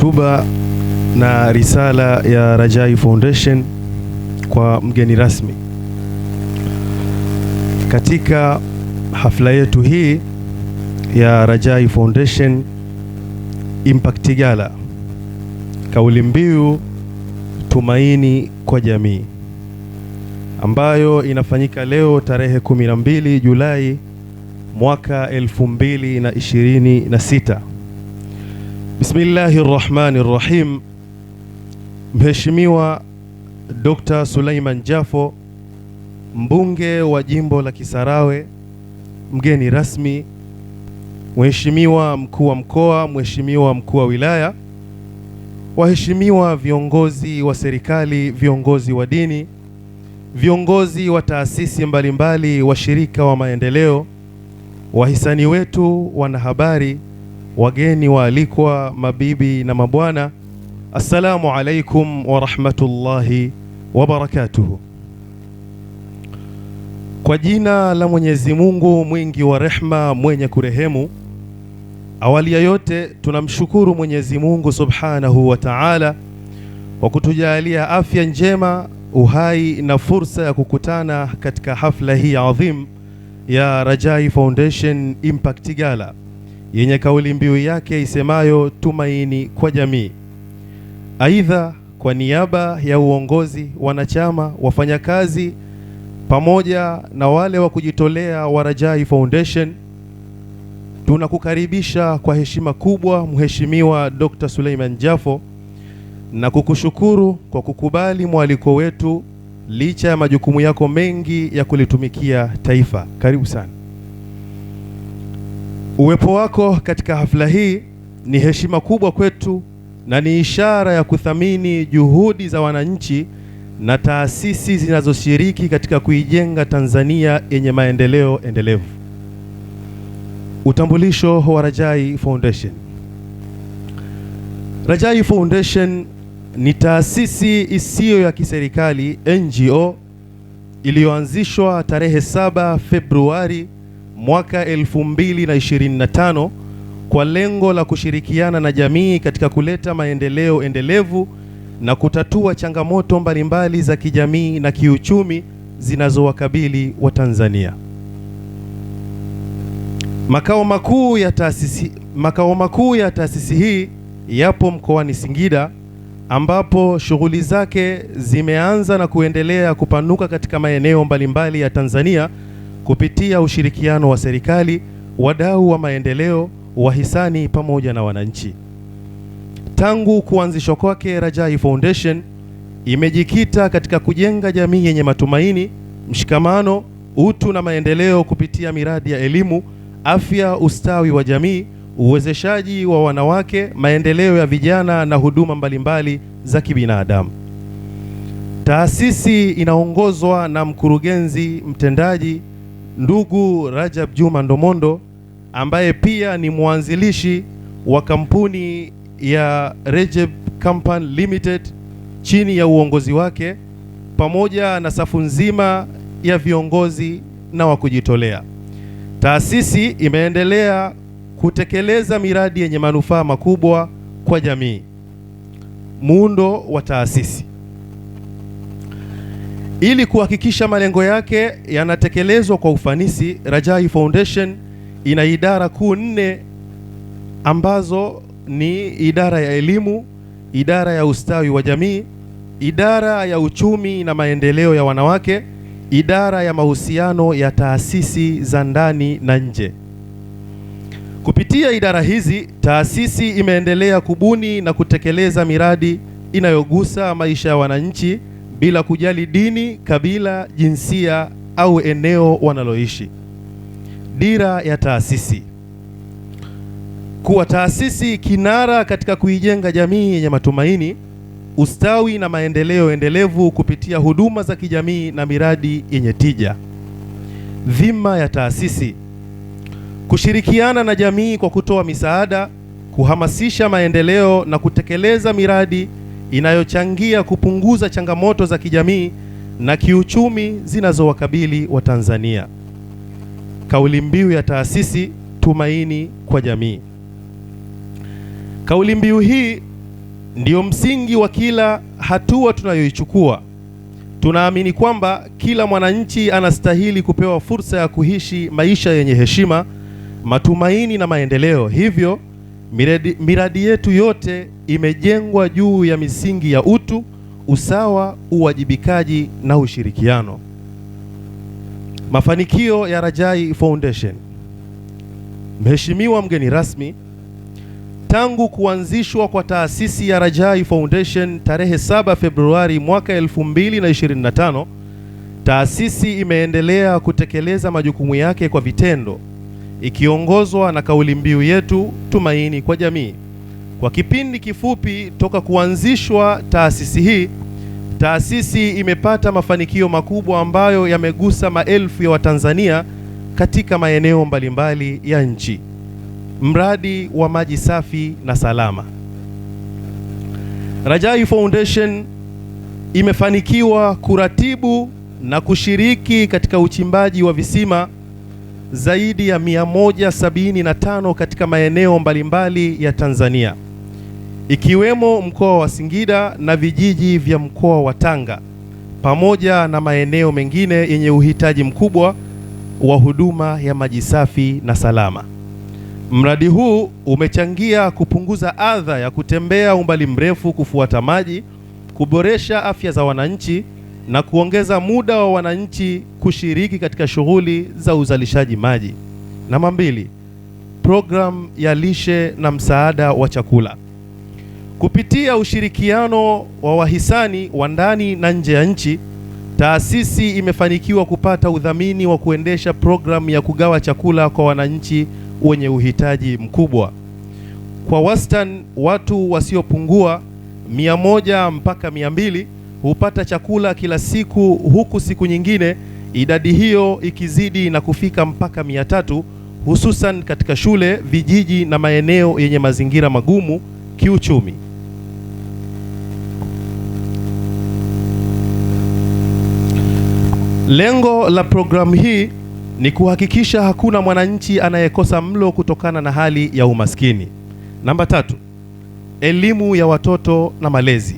hotuba na risala ya Rajai Foundation kwa mgeni rasmi. Katika hafla yetu hii ya Rajai Foundation Impact Gala, kauli mbiu tumaini kwa jamii, ambayo inafanyika leo tarehe 12 Julai mwaka 2026. Bismillahirrahmanirrahim. Mheshimiwa Dr. Suleiman Jafo, mbunge wa jimbo la Kisarawe, mgeni rasmi, Mheshimiwa mkuu wa mkoa, Mheshimiwa mkuu wa wilaya, waheshimiwa viongozi wa serikali, viongozi wa dini, viongozi wa taasisi mbalimbali, washirika wa maendeleo, wahisani wetu, wanahabari, wageni waalikwa, mabibi na mabwana, assalamu alaikum wa rahmatullahi wa barakatuhu. Kwa jina la Mwenyezi Mungu mwingi wa rehma, mwenye kurehemu. Awali ya yote tunamshukuru Mwenyezi Mungu Subhanahu wa Ta'ala kwa kutujalia afya njema, uhai na fursa ya kukutana katika hafla hii adhim ya Rajai Foundation Impact Gala yenye kauli mbiu yake isemayo tumaini kwa jamii. Aidha, kwa niaba ya uongozi, wanachama, wafanyakazi pamoja na wale wa kujitolea wa Rajai Foundation, tunakukaribisha kwa heshima kubwa Mheshimiwa Dr. Suleiman Jafo na kukushukuru kwa kukubali mwaliko wetu licha ya majukumu yako mengi ya kulitumikia taifa. Karibu sana. Uwepo wako katika hafla hii ni heshima kubwa kwetu na ni ishara ya kuthamini juhudi za wananchi na taasisi zinazoshiriki katika kuijenga Tanzania yenye maendeleo endelevu. Utambulisho wa Rajai Foundation. Rajai Foundation ni taasisi isiyo ya kiserikali, NGO, iliyoanzishwa tarehe 7 Februari mwaka 2025 kwa lengo la kushirikiana na jamii katika kuleta maendeleo endelevu na kutatua changamoto mbalimbali za kijamii na kiuchumi zinazowakabili wa Tanzania. Makao makuu ya taasisi hii yapo mkoani Singida, ambapo shughuli zake zimeanza na kuendelea kupanuka katika maeneo mbalimbali ya Tanzania kupitia ushirikiano wa serikali, wadau wa maendeleo, wahisani pamoja na wananchi. Tangu kuanzishwa kwake, Rajai Foundation imejikita katika kujenga jamii yenye matumaini, mshikamano, utu na maendeleo kupitia miradi ya elimu, afya, ustawi wa jamii, uwezeshaji wa wanawake, maendeleo ya vijana na huduma mbalimbali za kibinadamu. Taasisi inaongozwa na mkurugenzi mtendaji ndugu Rajab Juma Ndomondo, ambaye pia ni mwanzilishi wa kampuni ya Rajab Company Limited chini ya uongozi wake, pamoja na safu nzima ya viongozi na wa kujitolea. Taasisi imeendelea kutekeleza miradi yenye manufaa makubwa kwa jamii. Muundo wa taasisi. Ili kuhakikisha malengo yake yanatekelezwa kwa ufanisi, Rajai Foundation ina idara kuu 4 ambazo ni idara ya elimu, idara ya ustawi wa jamii, idara ya uchumi na maendeleo ya wanawake, idara ya mahusiano ya taasisi za ndani na nje. Kupitia idara hizi, taasisi imeendelea kubuni na kutekeleza miradi inayogusa maisha ya wananchi bila kujali dini, kabila, jinsia au eneo wanaloishi. Dira ya taasisi. Kuwa taasisi kinara katika kuijenga jamii yenye matumaini, ustawi na maendeleo endelevu kupitia huduma za kijamii na miradi yenye tija. Dhima ya taasisi. Kushirikiana na jamii kwa kutoa misaada, kuhamasisha maendeleo na kutekeleza miradi inayochangia kupunguza changamoto za kijamii na kiuchumi zinazowakabili wa Tanzania. Kauli mbiu ya taasisi, tumaini kwa jamii. Kauli mbiu hii ndio msingi wa kila hatua tunayoichukua. Tunaamini kwamba kila mwananchi anastahili kupewa fursa ya kuishi maisha yenye heshima, matumaini na maendeleo. Hivyo miradi yetu yote imejengwa juu ya misingi ya utu, usawa, uwajibikaji na ushirikiano. Mafanikio ya Rajai Foundation. Mheshimiwa mgeni rasmi, tangu kuanzishwa kwa taasisi ya Rajai Foundation tarehe 7 Februari mwaka 2025, taasisi imeendelea kutekeleza majukumu yake kwa vitendo, ikiongozwa na kauli mbiu yetu tumaini kwa jamii. Kwa kipindi kifupi toka kuanzishwa taasisi hii, taasisi imepata mafanikio makubwa ambayo yamegusa maelfu ya Watanzania katika maeneo mbalimbali ya nchi. Mradi wa maji safi na salama. Rajai Foundation imefanikiwa kuratibu na kushiriki katika uchimbaji wa visima zaidi ya 175 katika maeneo mbalimbali ya Tanzania, ikiwemo mkoa wa Singida na vijiji vya mkoa wa Tanga, pamoja na maeneo mengine yenye uhitaji mkubwa wa huduma ya maji safi na salama. Mradi huu umechangia kupunguza adha ya kutembea umbali mrefu kufuata maji, kuboresha afya za wananchi na kuongeza muda wa wananchi kushiriki katika shughuli za uzalishaji maji. Namba 2, program ya lishe na msaada wa chakula. Kupitia ushirikiano wa wahisani wa ndani na nje ya nchi, taasisi imefanikiwa kupata udhamini wa kuendesha programu ya kugawa chakula kwa wananchi wenye uhitaji mkubwa. Kwa wastani, watu wasiopungua 100 mpaka 200 hupata chakula kila siku, huku siku nyingine idadi hiyo ikizidi na kufika mpaka 300, hususan katika shule, vijiji na maeneo yenye mazingira magumu kiuchumi. Lengo la programu hii ni kuhakikisha hakuna mwananchi anayekosa mlo kutokana na hali ya umaskini. Namba 3, elimu ya watoto na malezi.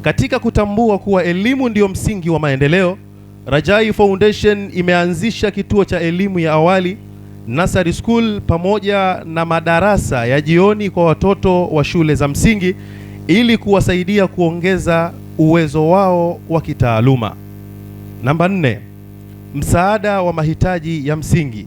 Katika kutambua kuwa elimu ndio msingi wa maendeleo, Rajai Foundation imeanzisha kituo cha elimu ya awali, nursery school, pamoja na madarasa ya jioni kwa watoto wa shule za msingi ili kuwasaidia kuongeza uwezo wao wa kitaaluma. Namba 4, msaada wa mahitaji ya msingi.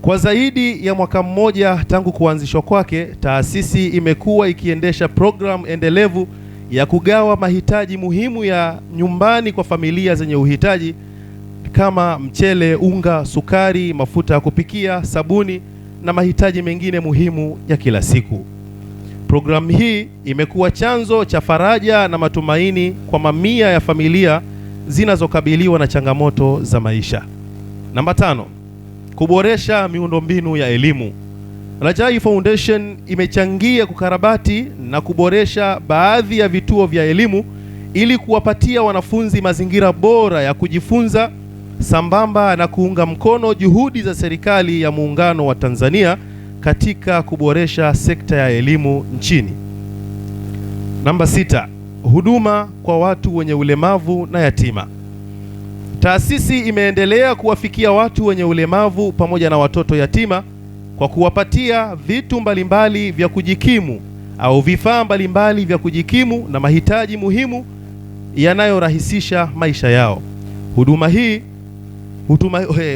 Kwa zaidi ya mwaka mmoja tangu kuanzishwa kwake, taasisi imekuwa ikiendesha programu endelevu ya kugawa mahitaji muhimu ya nyumbani kwa familia zenye uhitaji kama mchele, unga, sukari, mafuta ya kupikia, sabuni na mahitaji mengine muhimu ya kila siku. Programu hii imekuwa chanzo cha faraja na matumaini kwa mamia ya familia zinazokabiliwa na changamoto za maisha. Namba 5, kuboresha miundombinu ya elimu. Rajai Foundation imechangia kukarabati na kuboresha baadhi ya vituo vya elimu ili kuwapatia wanafunzi mazingira bora ya kujifunza, sambamba na kuunga mkono juhudi za serikali ya Muungano wa Tanzania katika kuboresha sekta ya elimu nchini. Namba 6, huduma kwa watu wenye ulemavu na yatima. Taasisi imeendelea kuwafikia watu wenye ulemavu pamoja na watoto yatima kwa kuwapatia vitu mbalimbali vya kujikimu au vifaa mbalimbali vya kujikimu na mahitaji muhimu yanayorahisisha maisha yao.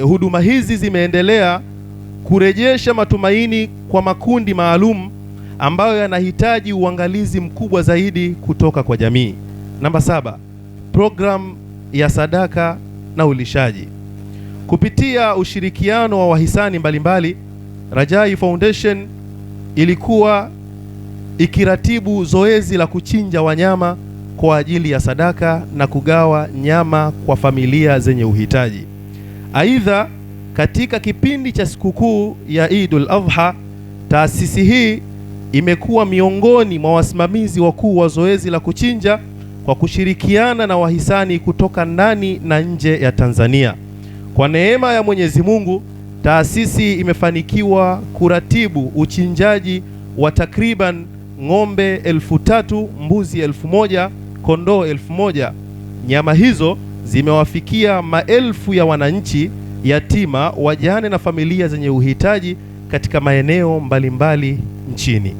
Huduma hizi zimeendelea kurejesha matumaini kwa makundi maalum ambayo yanahitaji uangalizi mkubwa zaidi kutoka kwa jamii. Namba 7, program ya sadaka na ulishaji. Kupitia ushirikiano wa wahisani mbalimbali, Rajai Foundation ilikuwa ikiratibu zoezi la kuchinja wanyama kwa ajili ya sadaka na kugawa nyama kwa familia zenye uhitaji. Aidha, katika kipindi cha sikukuu ya Eidul Adha, taasisi hii imekuwa miongoni mwa wasimamizi wakuu wa zoezi la kuchinja kwa kushirikiana na wahisani kutoka ndani na nje ya Tanzania. Kwa neema ya Mwenyezi Mungu, taasisi imefanikiwa kuratibu uchinjaji wa takriban ng'ombe 3,000, mbuzi 1,000, kondoo 1,000. Nyama hizo zimewafikia maelfu ya wananchi yatima, wajane na familia zenye uhitaji katika maeneo mbalimbali nchini.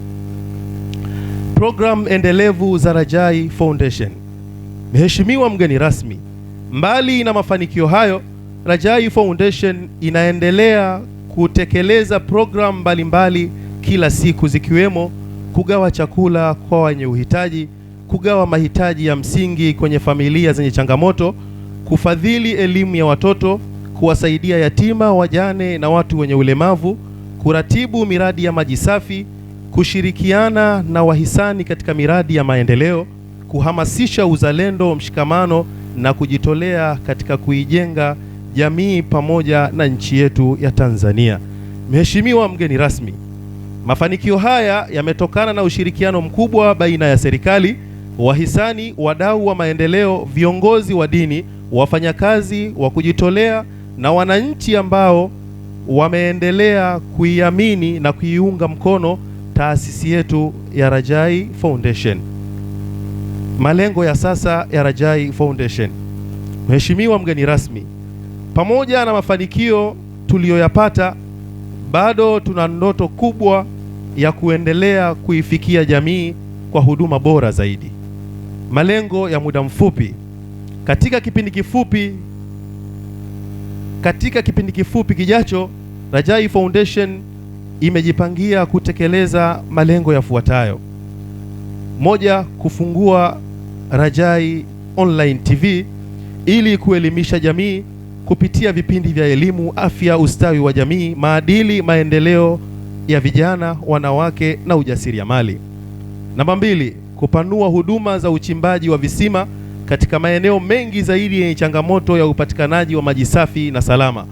Program endelevu za Rajai Foundation. Mheshimiwa mgeni rasmi, mbali na mafanikio hayo, Rajai Foundation inaendelea kutekeleza program mbalimbali kila siku, zikiwemo kugawa chakula kwa wenye uhitaji, kugawa mahitaji ya msingi kwenye familia zenye changamoto, kufadhili elimu ya watoto, kuwasaidia yatima, wajane na watu wenye ulemavu, kuratibu miradi ya maji safi, kushirikiana na wahisani katika miradi ya maendeleo, kuhamasisha uzalendo, mshikamano na kujitolea katika kuijenga jamii pamoja na nchi yetu ya Tanzania. Mheshimiwa mgeni rasmi, mafanikio haya yametokana na ushirikiano mkubwa baina ya serikali, wahisani, wadau wa maendeleo, viongozi wa dini, wafanyakazi wa kujitolea na wananchi ambao wameendelea kuiamini na kuiunga mkono taasisi yetu ya Rajai Foundation. Malengo ya sasa ya Rajai Foundation. Mheshimiwa mgeni rasmi, pamoja na mafanikio tuliyoyapata, bado tuna ndoto kubwa ya kuendelea kuifikia jamii kwa huduma bora zaidi. Malengo ya muda mfupi. Katika kipindi kifupi kijacho, Rajai Foundation imejipangia kutekeleza malengo yafuatayo. Moja, kufungua Rajai Online TV ili kuelimisha jamii kupitia vipindi vya elimu, afya, ustawi wa jamii, maadili, maendeleo ya vijana, wanawake na ujasiriamali. Namba 2, kupanua huduma za uchimbaji wa visima katika maeneo mengi zaidi yenye changamoto ya upatikanaji wa maji safi na salama.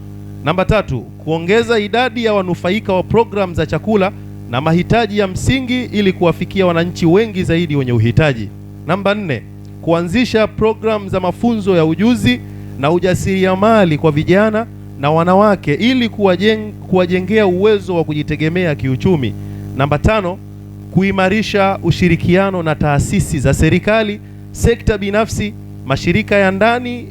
Namba 3, kuongeza idadi ya wanufaika wa program za chakula na mahitaji ya msingi ili kuwafikia wananchi wengi zaidi wenye uhitaji. Namba 4, kuanzisha program za mafunzo ya ujuzi na ujasiriamali kwa vijana na wanawake ili kuwajengea uwezo wa kujitegemea kiuchumi. Namba 5, kuimarisha ushirikiano na taasisi za serikali, sekta binafsi, mashirika ya ndani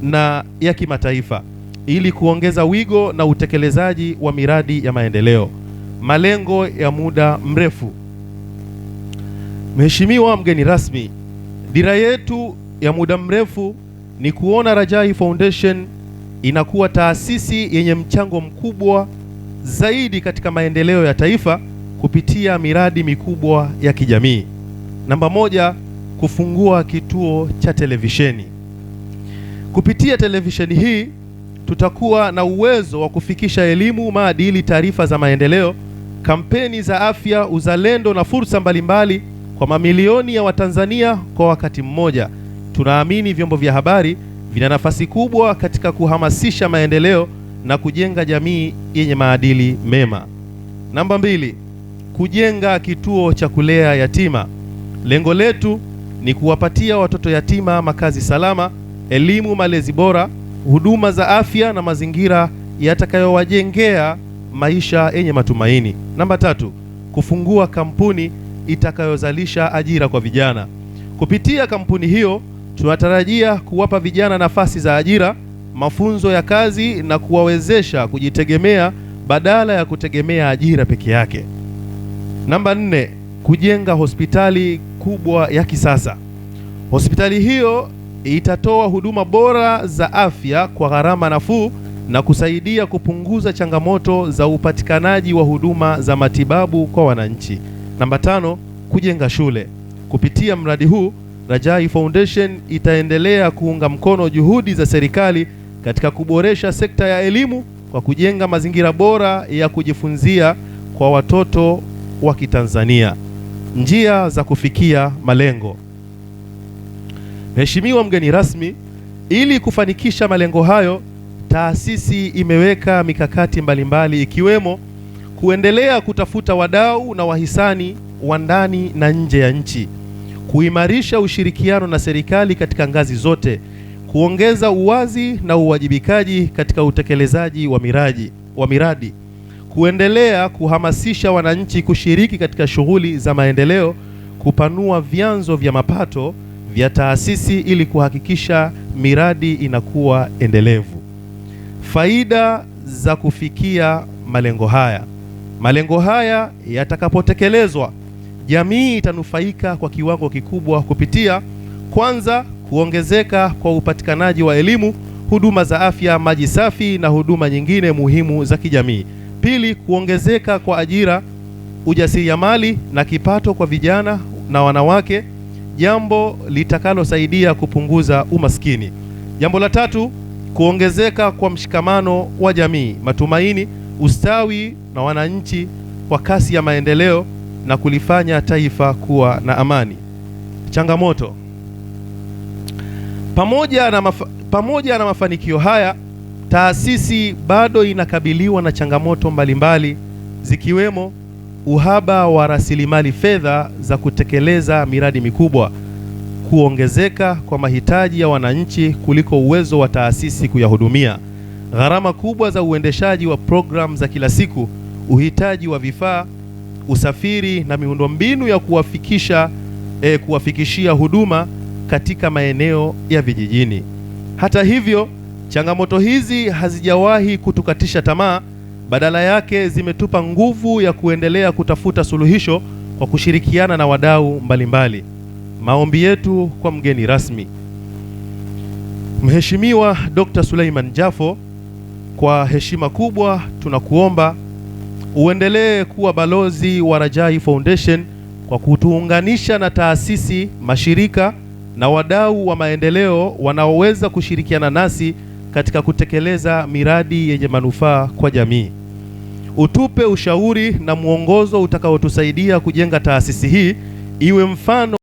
na ya kimataifa ili kuongeza wigo na utekelezaji wa miradi ya maendeleo. Malengo ya muda mrefu. Mheshimiwa mgeni rasmi, dira yetu ya muda mrefu ni kuona Rajai Foundation inakuwa taasisi yenye mchango mkubwa zaidi katika maendeleo ya taifa kupitia miradi mikubwa ya kijamii. Namba 1, kufungua kituo cha televisheni. Kupitia televisheni hii tutakuwa na uwezo wa kufikisha elimu, maadili, taarifa za maendeleo, kampeni za afya, uzalendo na fursa mbalimbali kwa mamilioni ya Watanzania kwa wakati mmoja. Tunaamini vyombo vya habari vina nafasi kubwa katika kuhamasisha maendeleo na kujenga jamii yenye maadili mema. Namba 2, kujenga kituo cha kulea yatima. Lengo letu ni kuwapatia watoto yatima makazi salama, elimu, malezi bora, huduma za afya na mazingira yatakayowajengea maisha yenye matumaini. Namba 3, kufungua kampuni itakayozalisha ajira kwa vijana. Kupitia kampuni hiyo tunatarajia kuwapa vijana nafasi za ajira, mafunzo ya kazi na kuwawezesha kujitegemea badala ya kutegemea ajira peke yake. Namba 4, kujenga hospitali kubwa ya kisasa. Hospitali hiyo itatoa huduma bora za afya kwa gharama nafuu na kusaidia kupunguza changamoto za upatikanaji wa huduma za matibabu kwa wananchi. Namba 5, kujenga shule. Kupitia mradi huu, Rajai Foundation itaendelea kuunga mkono juhudi za serikali katika kuboresha sekta ya elimu kwa kujenga mazingira bora ya kujifunzia kwa watoto wa Kitanzania. Njia za kufikia malengo. Mheshimiwa mgeni rasmi, ili kufanikisha malengo hayo, taasisi imeweka mikakati mbalimbali ikiwemo kuendelea kutafuta wadau na wahisani wa ndani na nje ya nchi, kuimarisha ushirikiano na serikali katika ngazi zote, kuongeza uwazi na uwajibikaji katika utekelezaji wa miradi, kuendelea kuhamasisha wananchi kushiriki katika shughuli za maendeleo, kupanua vyanzo vya mapato vya taasisi ili kuhakikisha miradi inakuwa endelevu. Faida za kufikia malengo haya. Malengo haya yatakapotekelezwa, jamii itanufaika kwa kiwango kikubwa kupitia: kwanza, kuongezeka kwa upatikanaji wa elimu, huduma za afya, maji safi na huduma nyingine muhimu za kijamii. Pili, kuongezeka kwa ajira, ujasiriamali na kipato kwa vijana na wanawake, jambo litakalosaidia kupunguza umaskini. Jambo la tatu, kuongezeka kwa mshikamano wa jamii, matumaini, ustawi na wananchi kwa kasi ya maendeleo na kulifanya taifa kuwa na amani. Changamoto. Pamoja na mafanikio haya, taasisi bado inakabiliwa na changamoto mbalimbali zikiwemo uhaba wa rasilimali fedha za kutekeleza miradi mikubwa, kuongezeka kwa mahitaji ya wananchi kuliko uwezo wa taasisi kuyahudumia, gharama kubwa za uendeshaji wa programu za kila siku, uhitaji wa vifaa, usafiri na miundombinu ya kuwafikishia huduma katika maeneo ya vijijini. Hata hivyo, changamoto hizi hazijawahi kutukatisha tamaa, badala yake zimetupa nguvu ya kuendelea kutafuta suluhisho kwa kushirikiana na wadau mbalimbali. Maombi yetu kwa mgeni rasmi. Mheshimiwa Dr. Suleiman Jafo, kwa heshima kubwa tunakuomba uendelee kuwa balozi wa Rajai Foundation kwa kutuunganisha na taasisi, mashirika na wadau wa maendeleo wanaoweza kushirikiana nasi katika kutekeleza miradi yenye manufaa kwa jamii. Utupe ushauri na mwongozo utakaotusaidia kujenga taasisi hii iwe mfano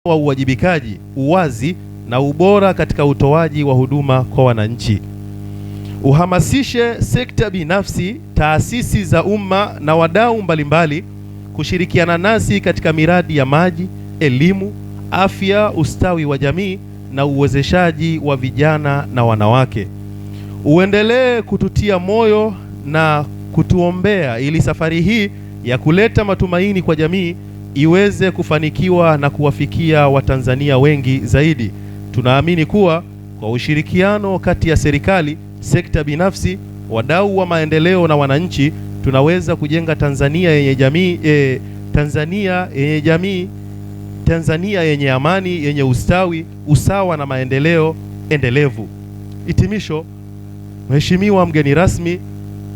wa uwajibikaji, uwazi na ubora katika utoaji wa huduma kwa wananchi. Uhamasishe sekta binafsi, taasisi za umma na wadau mbalimbali kushirikiana nasi katika miradi ya maji, elimu, afya, ustawi wa jamii na uwezeshaji wa vijana na wanawake. Uendelee kututia moyo na kutuombea ili safari hii ya kuleta matumaini kwa jamii iweze kufanikiwa na kuwafikia Watanzania wengi zaidi. Tunaamini kuwa kwa ushirikiano kati ya serikali, sekta binafsi, wadau wa maendeleo na wananchi, tunaweza kujenga Tanzania yenye jamii, Tanzania yenye amani, yenye ustawi, usawa na maendeleo endelevu. Hitimisho. Mheshimiwa mgeni rasmi,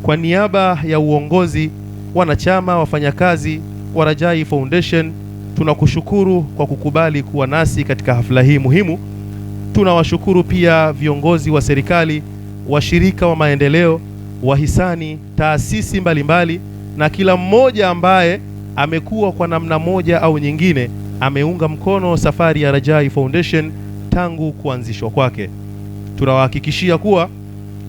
kwa niaba ya uongozi, wanachama, wafanyakazi wa Rajai Foundation, tunakushukuru kwa kukubali kuwa nasi katika hafla hii muhimu. Tunawashukuru pia viongozi wa serikali, washirika wa maendeleo, wahisani, taasisi mbalimbali na kila mmoja ambaye amekuwa kwa namna moja au nyingine ameunga mkono safari ya Rajai Foundation tangu kuanzishwa kwake. Tunawahakikishia kuwa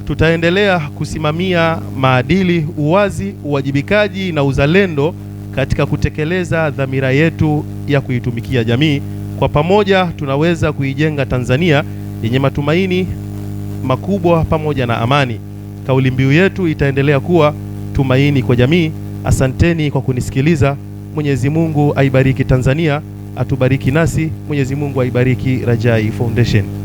tutaendelea kusimamia maadili, uwazi, uwajibikaji na uzalendo katika kutekeleza dhamira yetu ya kuitumikia jamii. Kwa pamoja tunaweza kuijenga Tanzania yenye matumaini makubwa pamoja na amani. Kauli mbiu yetu itaendelea kuwa tumaini kwa jamii. Asanteni kwa kunisikiliza. Mwenyezi Mungu aibariki Tanzania, atubariki nasi. Mwenyezi Mungu aibariki Rajai Foundation.